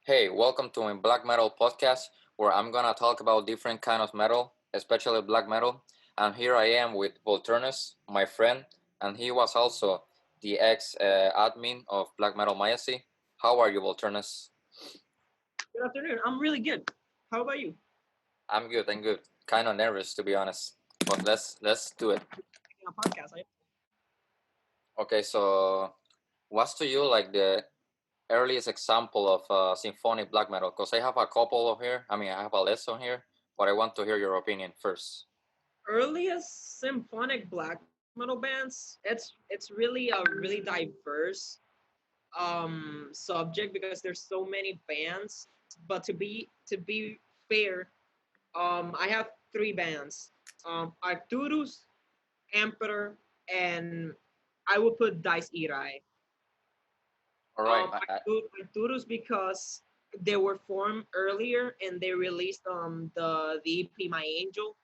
Hey, welcome to my Black Metal podcast, where I'm gonna talk about different kind of metal, especially black metal. And here I am with Volturnus, my friend, and he was also the ex admin of Black Metal Mayasi. How are you, Volturnus? Good afternoon. I'm really good. How about you? I'm good. I'm good. Kind of nervous to be honest, but let's do it. Making a podcast. Okay, so what's to you like the earliest example of symphonic black metal? Because I have a couple of here. I mean, I have a list on here, but I want to hear your opinion first. Earliest symphonic black metal bands. It's really a really diverse subject because there's so many bands. But to be fair, I have three bands. Arcturus, Emperor, and I would put Dice Irai. All right. Arcturus because they were formed earlier and they released the EP My Angel,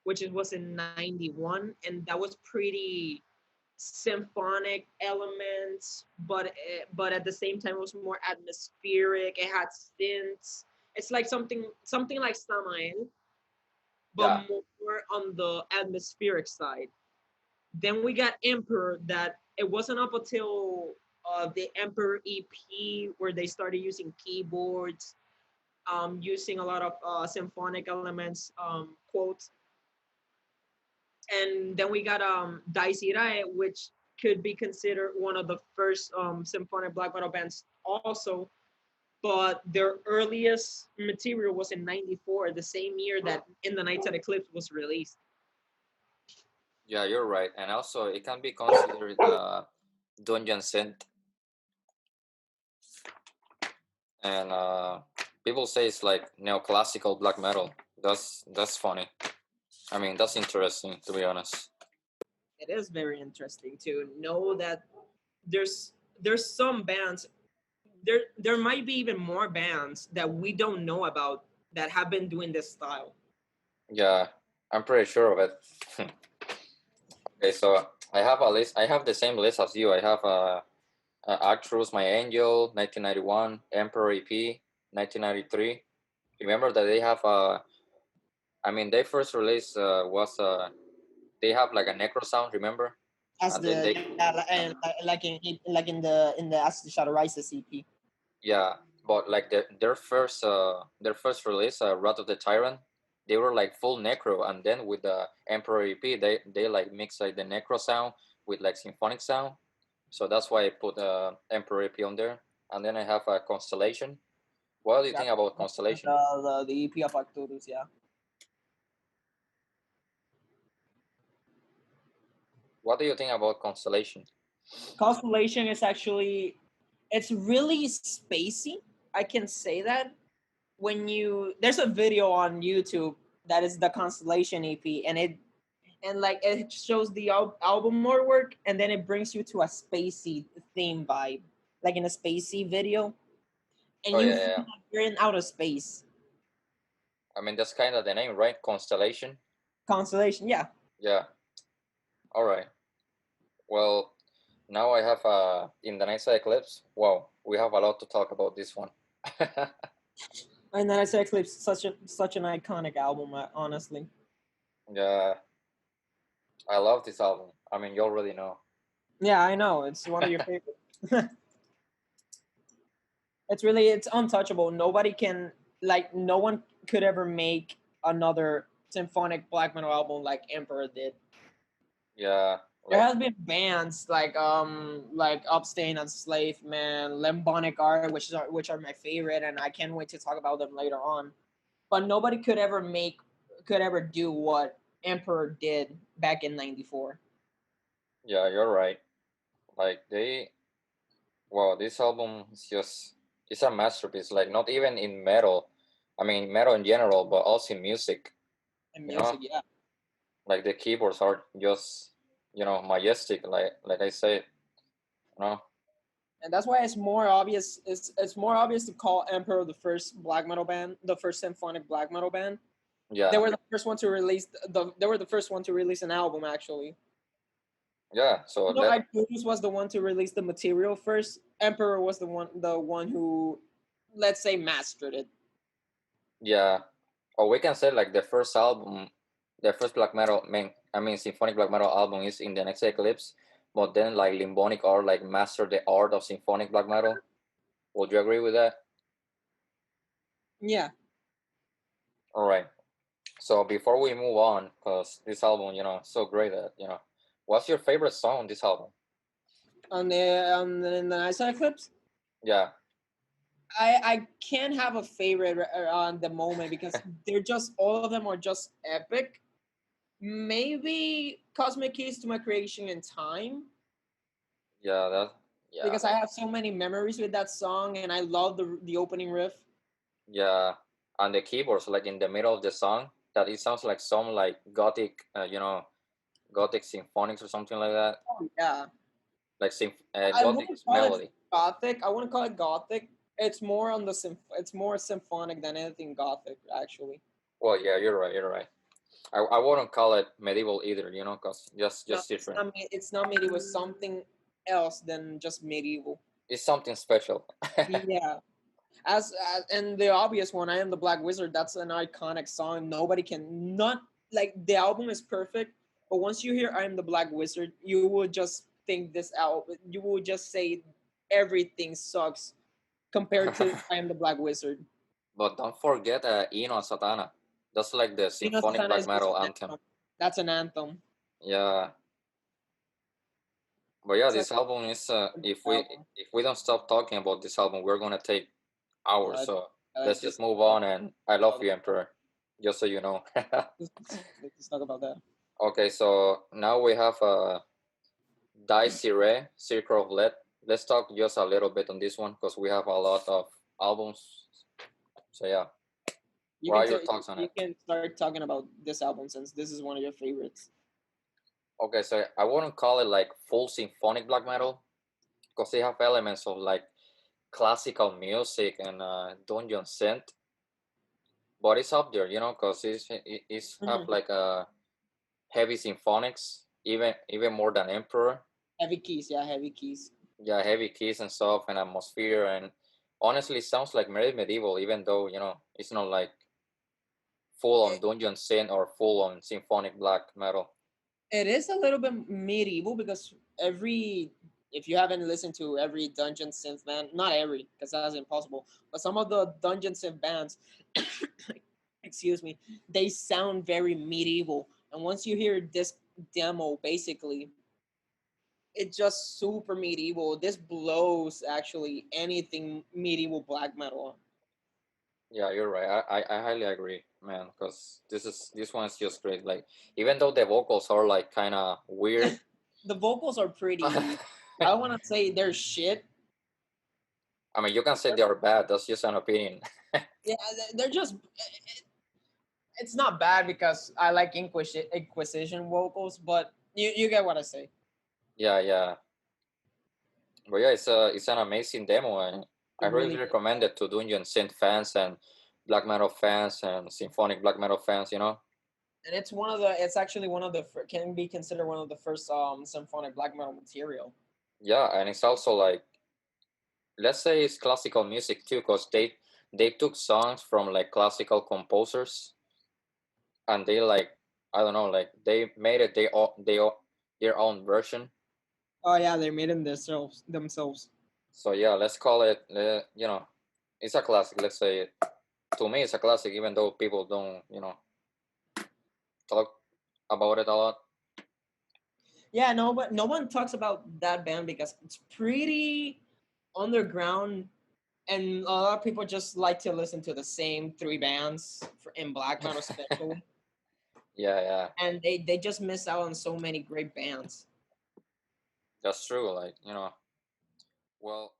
which it was in '91, and that was pretty symphonic elements, but at the same time it was more atmospheric. It had synths. It's like something like Samael, but Yeah, more on the atmospheric side. Then we got Emperor. That it wasn't up until the Emperor EP where they started using keyboards, using a lot of symphonic elements, quotes. And then we got Daisirae, which could be considered one of the first symphonic black metal bands also. But their earliest material was in '94, the same year that In the Nights at Eclipse was released. yeah, you're right. And also, it can be considered dungeon synth. And people say it's like neoclassical black metal. That's funny. I mean, that's interesting to be honest. It is very interesting to know that there's there's some bands, there might be even more bands that we don't know about that have been doing this style. Yeah, I'm pretty sure of it. Okay, so I have a list. I have the same list as you. I have Actress, My Angel, 1991, Emperor EP, 1993. Remember that they have I mean, they first release was they have like a necro sound. Remember? As And then the they yeah, like in the As the Shadow Rises EP. Yeah, but like their first release, Wrath of the Tyrant, they were like full necro, and then with the Emperor EP, they like mix like the necro sound with like symphonic sound. So that's why I put Emperor EP on there. And then I have a Constellation. What do you Yeah, think about Constellation? the EP of Arcturus. Yeah, What do you think about Constellation? Constellation is actually, it's really spacey. I can say that. When you There's a video on YouTube that is the Constellation EP, and it shows the album artwork, and then it brings you to a spacey theme vibe, like in a spacey video, Oh and you yeah, feel yeah. like you're in outer space. I mean that's kind of the name, right? Constellation. Constellation, yeah. Yeah. All right. Well, now I have in the next eclipse. Wow, we have a lot to talk about this one. And then I said Eclipse, such an iconic album, honestly. Yeah, I love this album. I mean, you already know. Yeah, I know it's one of your favorites. It's untouchable. Nobody can, like, no one could ever make another symphonic black metal album like Emperor did. Yeah, There like has been bands like Upstain and Slave Man, Lembonic Art, which are my favorite, and I can't wait to talk about them later on. But nobody could ever do what Emperor did back in '94. yeah, you're right. Like wow, this album is just it's a masterpiece. Like not even in metal. I mean, metal in general, but also in music. And You know, music, yeah. like the keyboards are just majestic. Like I said, you know. And that's why it's more obvious. It's more obvious to call Emperor the first black metal band, the first symphonic black metal band. They Yeah, were the first one to release They were the first one to release an album, actually. yeah. So No, let Arcturus was the one to release the material first. Emperor was the one who let's say, mastered it. Yeah, or we can say like the first album, the first black metal, I mean symphonic black metal album is in the next Eclipse, but then like Limbonic art like mastered the art of symphonic black metal. Would you agree with that? Yeah, All right. So before we move on, because this album, so great that what's your favorite song on this album? in the Nice Eclipse. Yeah, I can't have a favorite on the moment because they're just all of them are just epic. Maybe Cosmic Keys to My Creation in Time yeah, yeah, because I have so many memories with that song and I love the opening riff. yeah, and the keyboards like in the middle of the song that it sounds like some like gothic, gothic symphonics or something like that, Oh yeah, like I gothic wouldn't call it melody. gothic. I wouldn't call it gothic. It's more on the it's more symphonic than anything gothic actually. Well, yeah, you're right, you're right. I wouldn't call it medieval either, because No, just different. it's not medieval. It's something else than just medieval. It's something special. Yeah. As and the obvious one, I Am the Black Wizard. That's an iconic song. Nobody can not like the album is perfect, but once you hear I Am the Black Wizard, you will just think this album. You will just say everything sucks compared to I Am the Black Wizard. But don't forget Ino and Satana. That's like the Dino symphonic Satana black is just metal an anthem. anthem. That's an anthem. Yeah, but yeah, It's a this album is good album. if we don't stop talking about this album, we're gonna take hours. Uh, So let's let's just just move on. And I love talk you, about Emperor. Just so you know. let's just talk about that. Okay, so now we have Dice Ray, Circle of Lead. Let's talk just a little bit on this one because we have a lot of albums. So yeah, You what can are your thoughts on you it? can start talking about this album since this is one of your favorites. Okay, so I wouldn't call it like full symphonic black metal because they have elements of like classical music and dungeon synth, but it's up there, because it's have Mhm. like a heavy symphonics, even more than Emperor. Heavy keys, yeah, heavy keys. Yeah, heavy keys and stuff and atmosphere, and honestly, it sounds like very medieval, even though it's not like full on It, dungeon synth or full on symphonic black metal. it is a little bit medieval because if you haven't listened to every dungeon synth band, not every because that's impossible, but some of the dungeon synth bands, excuse me, they sound very medieval. And once you hear this demo, basically, it's just super medieval. This blows actually anything medieval black metal. Yeah, you're right. I highly agree, man, because this one's just great. Like even though the vocals are like kind of weird. The vocals are pretty. I don't want to say they're shit. I mean, you can say they are bad. That's just an opinion. Yeah, they're just. It's not bad because I like Inquisition vocals, but you get what I say. Yeah, yeah. But yeah, it's an amazing demo, and I It really really is. recommend it to dungeon synth fans and black metal fans and symphonic black metal fans. And it's one of the. It's actually one of the can be considered one of the first symphonic black metal material. Yeah, and it's also like, let's say it's classical music too, because they took songs from like classical composers, and they like, I don't know, like they made it their own version. Oh yeah, they made them themselves. So yeah, let's call it, it's a classic. Let's say it. To me, it's a classic, even though people don't talk about it a lot. Yeah, no, but no one talks about that band because it's pretty underground, and a lot of people just like to listen to the same three bands in black metal, especially, Yeah, yeah, and they just miss out on so many great bands. that's true. Like well,